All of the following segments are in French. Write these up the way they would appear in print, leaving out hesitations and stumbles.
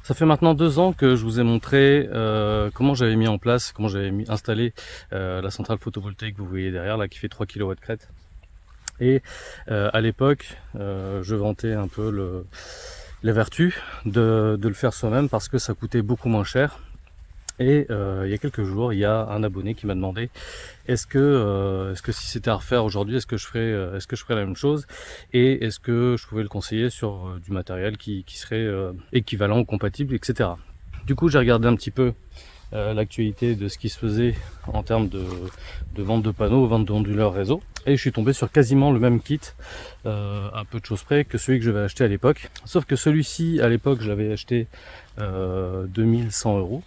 Ça fait maintenant 2 ans que je vous ai montré comment j'avais mis en place, comment j'avais installé la centrale photovoltaïque que vous voyez derrière là qui fait 3 kW crête. Et à l'époque, je vantais un peu les vertus de le faire soi-même parce que ça coûtait beaucoup moins cher. Et il y a quelques jours, il y a un abonné qui m'a demandé est-ce que si c'était à refaire aujourd'hui, est-ce que je ferais la même chose, et est-ce que je pouvais le conseiller sur du matériel qui serait équivalent ou compatible, etc. Du coup, j'ai regardé un petit peu l'actualité de ce qui se faisait en termes de vente de panneaux, vente d'onduleurs réseau, et je suis tombé sur quasiment le même kit, à peu de choses près, que celui que je vais acheter à l'époque. Sauf que celui-ci, à l'époque, je l'avais acheté 2100 €.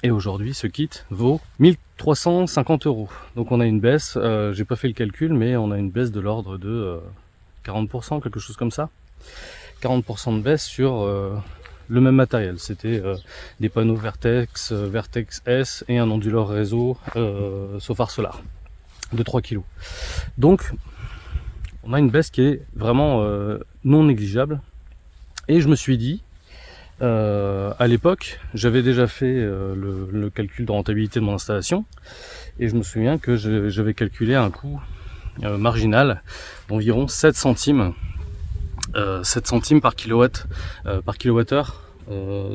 Et aujourd'hui, ce kit vaut 1350 €. Donc on a une baisse, j'ai pas fait le calcul, mais on a une baisse de l'ordre de 40%, quelque chose comme ça. 40% de baisse sur le même matériel. C'était des panneaux Vertex, Vertex S et un onduleur réseau Sofar Solar de 3 kg. Donc on a une baisse qui est vraiment non négligeable. Et je me suis dit, à l'époque, j'avais déjà fait le calcul de rentabilité de mon installation, et je me souviens que j'avais calculé un coût marginal d'environ 7 centimes, 7 centimes par kilowattheure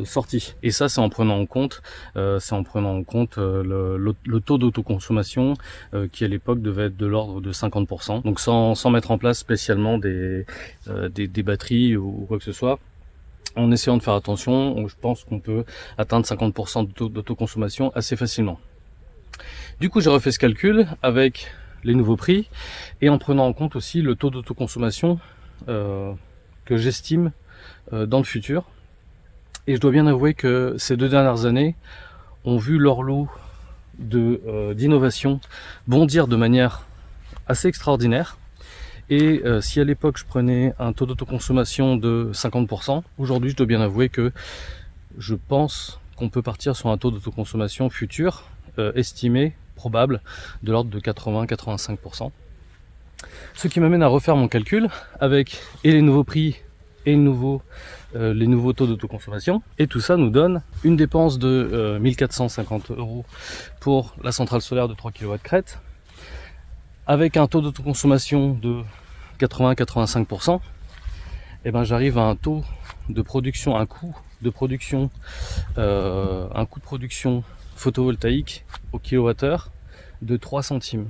sorti. Et ça, c'est en prenant en compte, le taux d'autoconsommation qui à l'époque devait être de l'ordre de 50%. Donc sans mettre en place spécialement des batteries ou quoi que ce soit. En essayant de faire attention, je pense qu'on peut atteindre 50% d'autoconsommation assez facilement. Du coup, j'ai refait ce calcul avec les nouveaux prix et en prenant en compte aussi le taux d'autoconsommation que j'estime dans le futur. Et je dois bien avouer que ces 2 dernières années ont vu leur lot d'innovation bondir de manière assez extraordinaire. Et si à l'époque je prenais un taux d'autoconsommation de 50%, aujourd'hui je dois bien avouer que je pense qu'on peut partir sur un taux d'autoconsommation futur estimé, probable, de l'ordre de 80-85%. Ce qui m'amène à refaire mon calcul avec et les nouveaux prix et les nouveaux taux d'autoconsommation. Et tout ça nous donne une dépense de 1450 € pour la centrale solaire de 3 kW crête, avec un taux d'autoconsommation de 80-85%, et ben j'arrive à un taux de production, un coût de production photovoltaïque au kilowattheure de 3 centimes.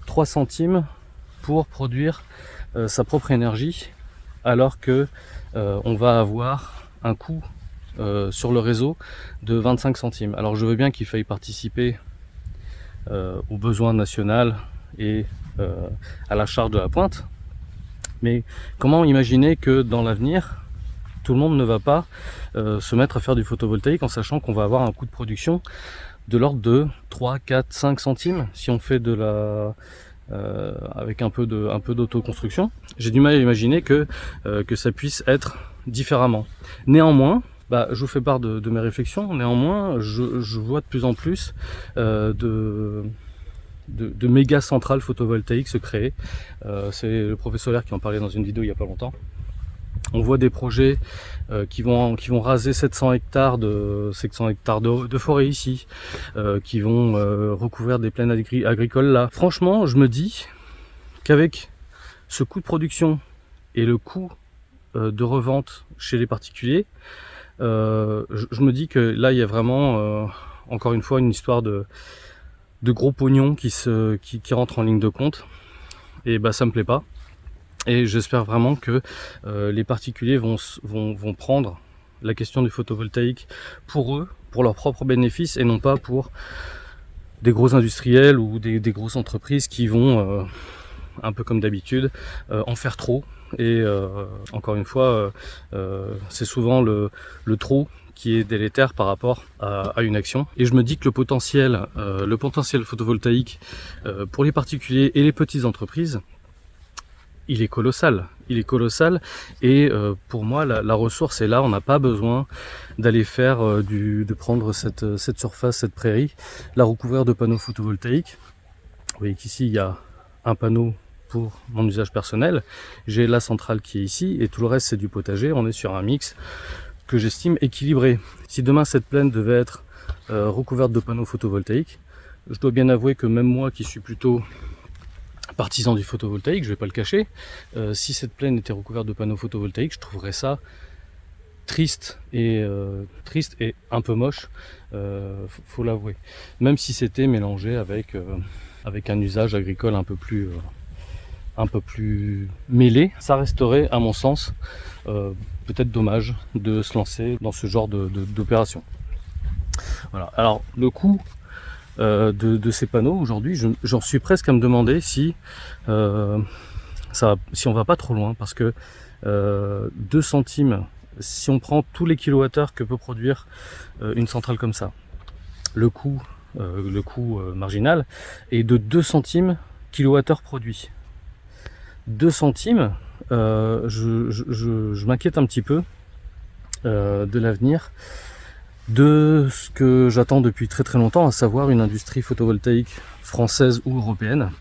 3 centimes pour produire sa propre énergie, alors que on va avoir un coût sur le réseau de 25 centimes. Alors je veux bien qu'il faille participer aux besoins nationaux et à la charge de la pointe, mais comment imaginer que dans l'avenir tout le monde ne va pas se mettre à faire du photovoltaïque en sachant qu'on va avoir un coût de production de l'ordre de 3, 4, 5 centimes si on fait avec un peu d'autoconstruction. J'ai du mal à imaginer que ça puisse être différemment. Néanmoins, je vous fais part de mes réflexions. Néanmoins, je vois de plus en plus de méga centrales photovoltaïques se créer. C'est le professeur Solaire qui en parlait dans une vidéo il n'y a pas longtemps. On voit des projets qui vont raser 700 hectares de forêt ici, qui vont recouvrir des plaines agricoles là. Franchement, je me dis qu'avec ce coût de production et le coût de revente chez les particuliers, je me dis que là il y a vraiment encore une fois une histoire de gros pognon qui rentre en ligne de compte, et ça me plaît pas. Et j'espère vraiment que les particuliers vont prendre la question du photovoltaïque pour eux, pour leurs propres bénéfices, et non pas pour des gros industriels ou des grosses entreprises qui vont, un peu comme d'habitude, en faire trop. Et encore une fois, c'est souvent le trop qui est délétère par rapport à une action. Et je me dis que le potentiel photovoltaïque pour les particuliers et les petites entreprises, il est colossal. Et pour moi la ressource est là. On n'a pas besoin d'aller faire de prendre cette surface, cette prairie, la recouvrir de panneaux photovoltaïques. Vous voyez qu'ici il y a un panneau pour mon usage personnel, j'ai la centrale qui est ici et tout le reste c'est du potager. On est sur un mix que j'estime équilibré. Si demain cette plaine devait être recouverte de panneaux photovoltaïques, je dois bien avouer que même moi qui suis plutôt partisan du photovoltaïque, je vais pas le cacher, si cette plaine était recouverte de panneaux photovoltaïques, je trouverais ça triste et un peu moche, faut l'avouer. Même si c'était mélangé avec un usage agricole un peu plus mêlé, ça resterait à mon sens peut-être dommage de se lancer dans ce genre d'opération. Voilà. Alors le coût de ces panneaux aujourd'hui, j'en suis presque à me demander si on va pas trop loin, parce que 2 centimes, si on prend tous les kilowattheures que peut produire une centrale comme ça, le coût marginal est de 2 centimes kilowattheure produit. 2 centimes, je m'inquiète un petit peu de l'avenir de ce que j'attends depuis très très longtemps, à savoir une industrie photovoltaïque française ou européenne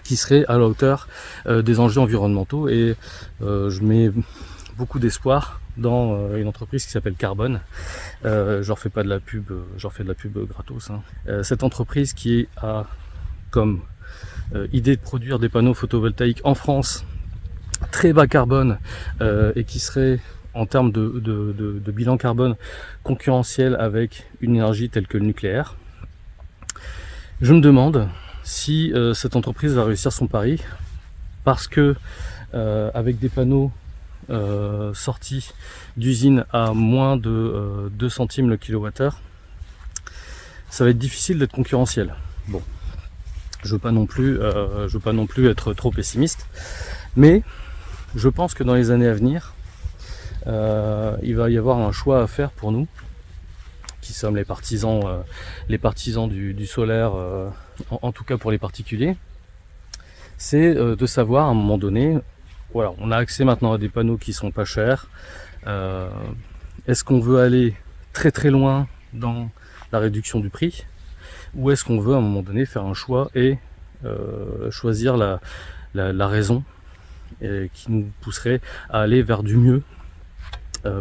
qui serait à la hauteur des enjeux environnementaux, et je mets beaucoup d'espoir dans une entreprise qui s'appelle Carbone. Je leur fais pas de la pub, je leur fais de la pub gratos, hein. Cette entreprise qui a comme idée de produire des panneaux photovoltaïques en France très bas carbone, et qui serait en termes de bilan carbone concurrentiel avec une énergie telle que le nucléaire. Je me demande si cette entreprise va réussir son pari, parce que avec des panneaux sortis d'usine à moins de 2 centimes le kilowattheure, ça va être difficile d'être concurrentiel. Bon, je veux pas non plus être trop pessimiste, mais je pense que dans les années à venir, il va y avoir un choix à faire pour nous, qui sommes les partisans du solaire, en tout cas pour les particuliers. C'est de savoir à un moment donné, voilà, on a accès maintenant à des panneaux qui sont pas chers. Est-ce qu'on veut aller très très loin dans la réduction du prix, ou est-ce qu'on veut à un moment donné faire un choix et choisir la raison qui nous pousserait à aller vers du mieux,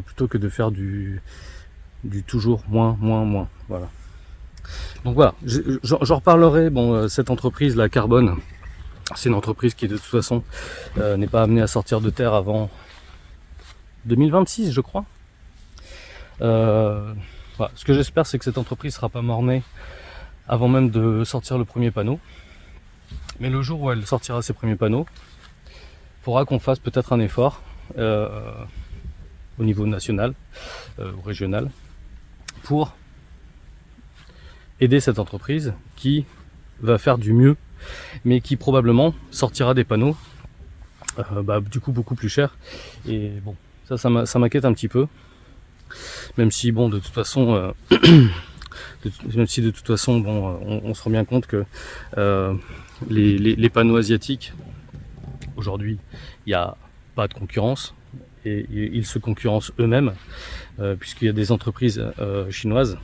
plutôt que de faire du toujours moins. Voilà. Donc voilà, j'en reparlerai. Bon, cette entreprise, la Carbone, c'est une entreprise qui de toute façon n'est pas amenée à sortir de terre avant 2026, je crois. Voilà. Ce que j'espère, c'est que cette entreprise sera pas mort-née avant même de sortir le premier panneau. Mais le jour où elle sortira ses premiers panneaux, il faudra qu'on fasse peut-être un effort au niveau national ou régional pour aider cette entreprise qui va faire du mieux, mais qui probablement sortira des panneaux du coup beaucoup plus chers. Et bon, ça m'inquiète un petit peu, même si bon, de toute façon on se rend bien compte que les panneaux asiatiques, aujourd'hui, il n'y a pas de concurrence, et ils se concurrencent eux-mêmes, puisqu'il y a des entreprises chinoises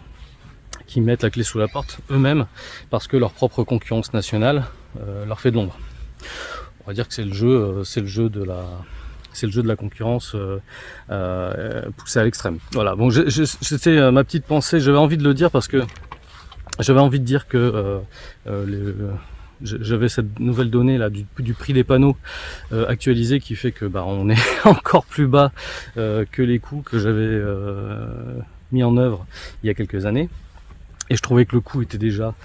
qui mettent la clé sous la porte eux-mêmes, parce que leur propre concurrence nationale leur fait de l'ombre. On va dire que c'est le jeu de la concurrence poussée à l'extrême. Voilà, bon, c'était ma petite pensée. J'avais envie de le dire parce que j'avais envie de dire que j'avais cette nouvelle donnée là du prix des panneaux actualisé, qui fait que on est encore plus bas que les coûts que j'avais mis en œuvre il y a quelques années. Et je trouvais que le coût était déjà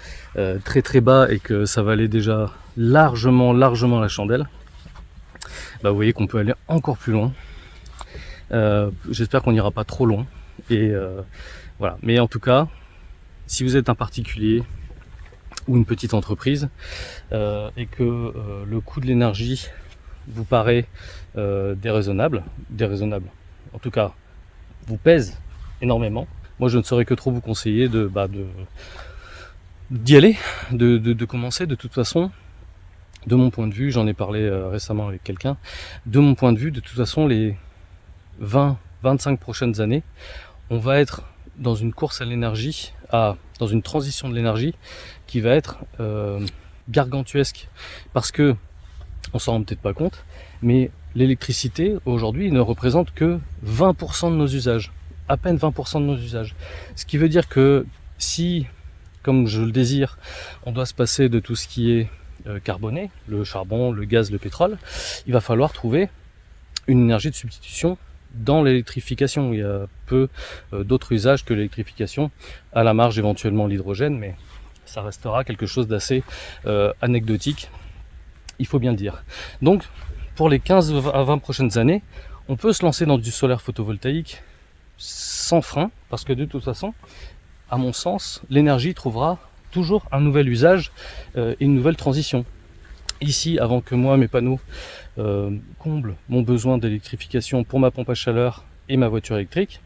très très bas, et que ça valait déjà largement la chandelle. Vous voyez qu'on peut aller encore plus loin. J'espère qu'on n'ira pas trop loin. Et voilà. Mais en tout cas, si vous êtes un particulier ou une petite entreprise, et que le coût de l'énergie vous paraît déraisonnable, en tout cas vous pèse énormément, moi je ne saurais que trop vous conseiller d'y aller, de commencer. De toute façon, de mon point de vue, j'en ai parlé récemment avec quelqu'un, de mon point de vue, de toute façon, les 20-25 prochaines années, on va être dans une course à l'énergie, dans une transition de l'énergie qui va être gargantuesque, parce que on s'en rend peut-être pas compte, mais l'électricité aujourd'hui ne représente que 20% de nos usages. à peine 20% de nos usages. Ce qui veut dire que si, comme je le désire, on doit se passer de tout ce qui est carboné, le charbon, le gaz, le pétrole, il va falloir trouver une énergie de substitution dans l'électrification. Il y a peu d'autres usages que l'électrification, à la marge éventuellement l'hydrogène, mais ça restera quelque chose d'assez anecdotique, il faut bien le dire. Donc pour les 15 à 20 prochaines années, on peut se lancer dans du solaire photovoltaïque sans frein, parce que de toute façon, à mon sens, l'énergie trouvera toujours un nouvel usage et une nouvelle transition. Ici, avant que moi, mes panneaux comblent mon besoin d'électrification pour ma pompe à chaleur et ma voiture électrique,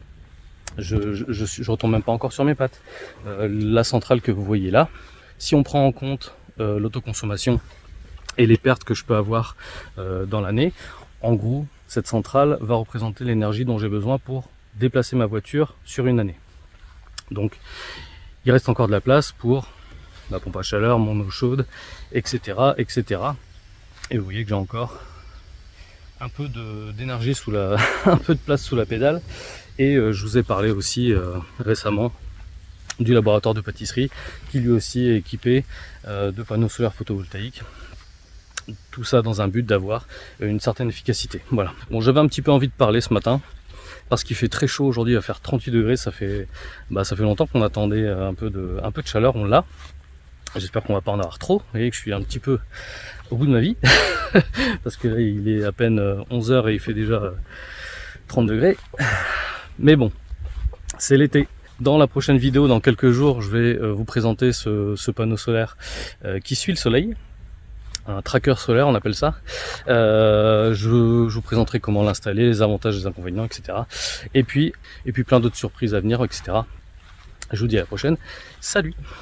je retombe même pas encore sur mes pattes. La centrale que vous voyez là, si on prend en compte l'autoconsommation et les pertes que je peux avoir dans l'année, en gros, cette centrale va représenter l'énergie dont j'ai besoin pour déplacer ma voiture sur une année. Donc, il reste encore de la place pour ma pompe à chaleur, mon eau chaude, etc., etc. Et vous voyez que j'ai encore un peu d'énergie sous la, un peu de place sous la pédale. Et je vous ai parlé aussi récemment du laboratoire de pâtisserie qui lui aussi est équipé de panneaux solaires photovoltaïques. Tout ça dans un but d'avoir une certaine efficacité. Voilà. Bon, j'avais un petit peu envie de parler ce matin parce qu'il fait très chaud aujourd'hui, il va faire 38 degrés. Ça fait longtemps qu'on attendait un peu de chaleur, on l'a. J'espère qu'on va pas en avoir trop. Vous voyez que je suis un petit peu au bout de ma vie parce que là il est à peine 11h et il fait déjà 30 degrés. Mais bon, c'est l'été. Dans la prochaine vidéo, dans quelques jours, je vais vous présenter ce panneau solaire qui suit le soleil. Un tracker solaire, on appelle ça. Je vous présenterai comment l'installer, les avantages, les inconvénients, etc. Et puis plein d'autres surprises à venir, etc. Je vous dis à la prochaine. Salut!